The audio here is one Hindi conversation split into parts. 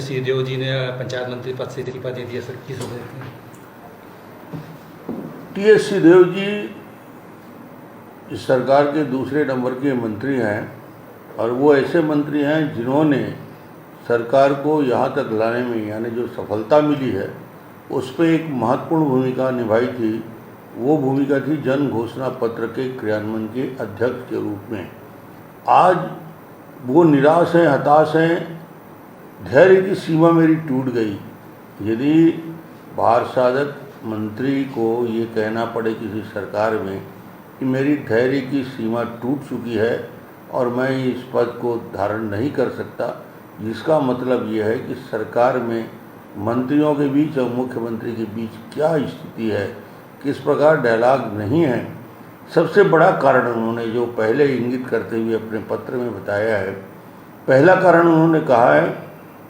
सिंहदेव जी ने पंचायत मंत्री पद से इस्तीफा दे दिया सर, किस वजह से? टी.एस. सिंहदेव जी इस सरकार के दूसरे नंबर के मंत्री हैं और वो ऐसे मंत्री हैं जिन्होंने सरकार को यहाँ तक लाने में, यानी जो सफलता मिली है उस पर एक महत्वपूर्ण भूमिका निभाई थी। वो भूमिका थी जन घोषणा पत्र के क्रियान्वयन के अध्यक्ष के रूप में। आज वो निराश हैं, हताश हैं, धैर्य की सीमा मेरी टूट गई। यदि भार साधक मंत्री को ये कहना पड़े किसी सरकार में कि मेरी धैर्य की सीमा टूट चुकी है और मैं इस पद को धारण नहीं कर सकता, जिसका मतलब ये है कि सरकार में मंत्रियों के बीच और मुख्यमंत्री के बीच क्या स्थिति है, किस प्रकार डायलॉग नहीं है। सबसे बड़ा कारण उन्होंने जो पहले इंगित करते हुए अपने पत्र में बताया है, पहला कारण उन्होंने कहा है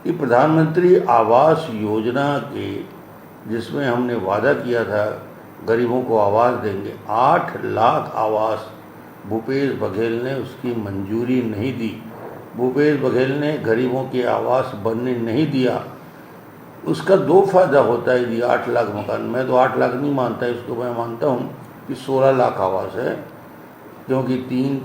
कि प्रधानमंत्री आवास योजना के, जिसमें हमने वादा किया था गरीबों को आवास देंगे, 8 लाख आवास भूपेश बघेल ने उसकी मंजूरी नहीं दी। भूपेश बघेल ने गरीबों के आवास बनने नहीं दिया। उसका 2 फायदा होता है यदि 8 लाख मकान, मैं तो 8 लाख नहीं मानता इसको, मैं मानता हूँ कि 16 लाख आवास है, क्योंकि 3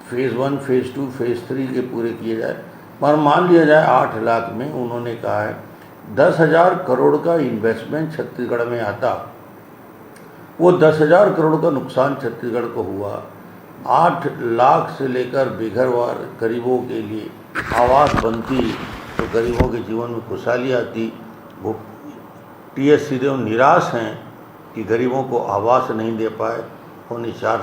फेज़ 1, फेज़ 2, फेज़ 3 के पूरे किए जाए। पर मान लिया जाए 8 लाख में उन्होंने कहा है 10,000 करोड़ का इन्वेस्टमेंट छत्तीसगढ़ में आता, वो 10,000 करोड़ का नुकसान छत्तीसगढ़ को हुआ। 8 लाख से लेकर बेघरवार गरीबों के लिए आवास बनती तो गरीबों के जीवन में खुशहाली आती। वो टी.एस. सिंहदेव निराश हैं कि गरीबों को आवास नहीं दे पाए। उन्हें 4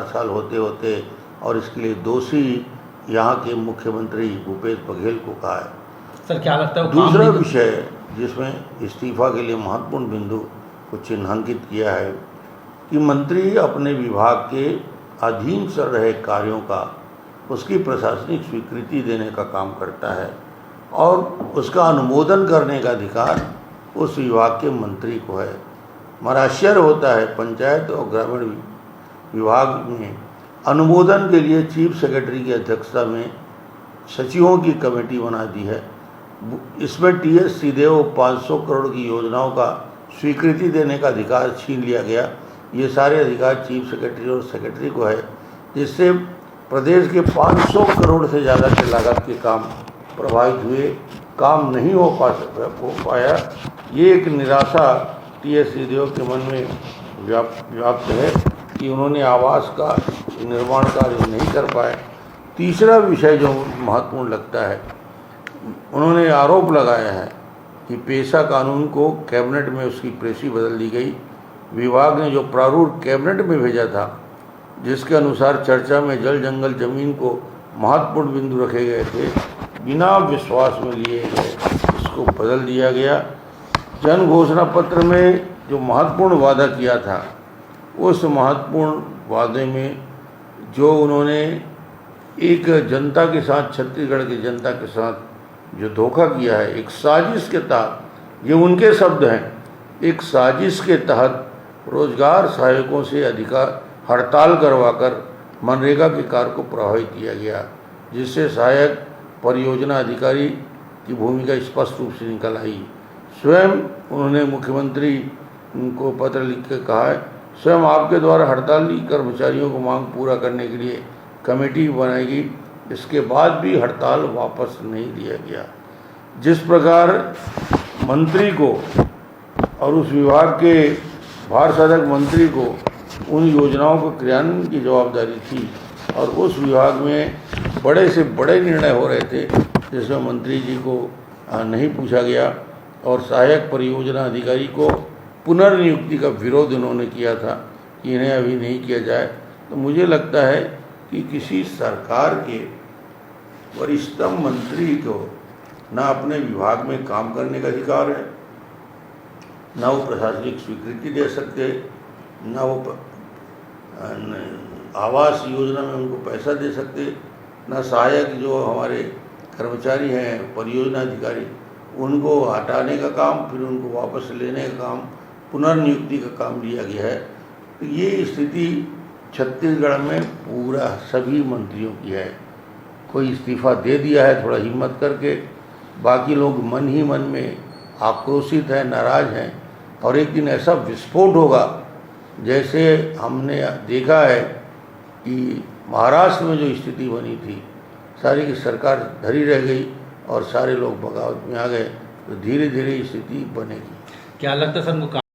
साल होते होते, और इसके लिए दोषी यहाँ के मुख्यमंत्री भूपेश बघेल को कहा है। सर क्या लगता है दूसरा विषय जिसमें इस्तीफा के लिए महत्वपूर्ण बिंदु को चिन्हांकित किया है कि मंत्री अपने विभाग के अधीन चल रहे कार्यों का, उसकी प्रशासनिक स्वीकृति देने का काम करता है और उसका अनुमोदन करने का अधिकार उस विभाग के मंत्री को है। हमारा आश्चर्य होता है, पंचायत और ग्रामीण विभाग में अनुमोदन के लिए चीफ सेक्रेटरी की अध्यक्षता में सचिवों की कमेटी बना दी है। इसमें टी.एस. सिंहदेव 500 करोड़ की योजनाओं का स्वीकृति देने का अधिकार छीन लिया गया। ये सारे अधिकार चीफ सेक्रेटरी और सेक्रेटरी को है, जिससे प्रदेश के 500 करोड़ से ज़्यादा के लागत के काम प्रभावित हुए, काम नहीं हो पाया। ये एक निराशा टी.एस. सिंहदेव के मन में व्याप्त है कि उन्होंने आवास का निर्माण कार्य नहीं कर पाए। तीसरा विषय जो महत्वपूर्ण लगता है, उन्होंने आरोप लगाया है कि पेशा कानून को कैबिनेट में उसकी प्रेसी बदल दी गई। विभाग ने जो प्रारूप कैबिनेट में भेजा था, जिसके अनुसार चर्चा में जल जंगल जमीन को महत्वपूर्ण बिंदु रखे गए थे, बिना विश्वास में लिए गए, इसको बदल दिया गया। जन घोषणा पत्र में जो महत्वपूर्ण वादा किया था, उस महत्वपूर्ण वादे में जो उन्होंने एक जनता के साथ, छत्तीसगढ़ की जनता के साथ जो धोखा किया है, एक साजिश के तहत, ये उनके शब्द हैं, एक साजिश के तहत रोजगार सहायकों से अधिकार हड़ताल करवाकर मनरेगा के कार्य को प्रभावित किया गया, जिससे सहायक परियोजना अधिकारी की भूमिका स्पष्ट रूप से निकल आई। स्वयं उन्होंने मुख्यमंत्री को पत्र लिख कर कहा है, स्वयं आपके द्वारा हड़ताली कर्मचारियों को मांग पूरा करने के लिए कमेटी बनाएगी। इसके बाद भी हड़ताल वापस नहीं लिया गया। जिस प्रकार मंत्री को और उस विभाग के भार साधक मंत्री को उन योजनाओं को क्रियान्वयन की जवाबदारी थी और उस विभाग में बड़े से बड़े निर्णय हो रहे थे, जिसमें मंत्री जी को नहीं पूछा गया और सहायक परियोजना अधिकारी को पुनर्नियुक्ति का विरोध उन्होंने किया था कि इन्हें अभी नहीं किया जाए। तो मुझे लगता है कि किसी सरकार के वरिष्ठतम मंत्री को न अपने विभाग में काम करने का अधिकार है, न वो प्रशासनिक स्वीकृति दे सकते, न वो आवास योजना में उनको पैसा दे सकते, न सहायक जो हमारे कर्मचारी हैं, परियोजना अधिकारी, उनको हटाने का काम, फिर उनको वापस लेने का काम, पुनर्नियुक्ति का काम लिया गया है। तो ये स्थिति छत्तीसगढ़ में पूरा सभी मंत्रियों की है। कोई इस्तीफा दे दिया है थोड़ा हिम्मत करके, बाकी लोग मन ही मन में आक्रोशित हैं, नाराज हैं, और एक दिन ऐसा विस्फोट होगा जैसे हमने देखा है कि महाराष्ट्र में जो स्थिति बनी थी, सारी की सरकार धरी रह गई और सारे लोग बगावत में आ गए, तो धीरे धीरे स्थिति बनेगी। क्या लगता है सर उनको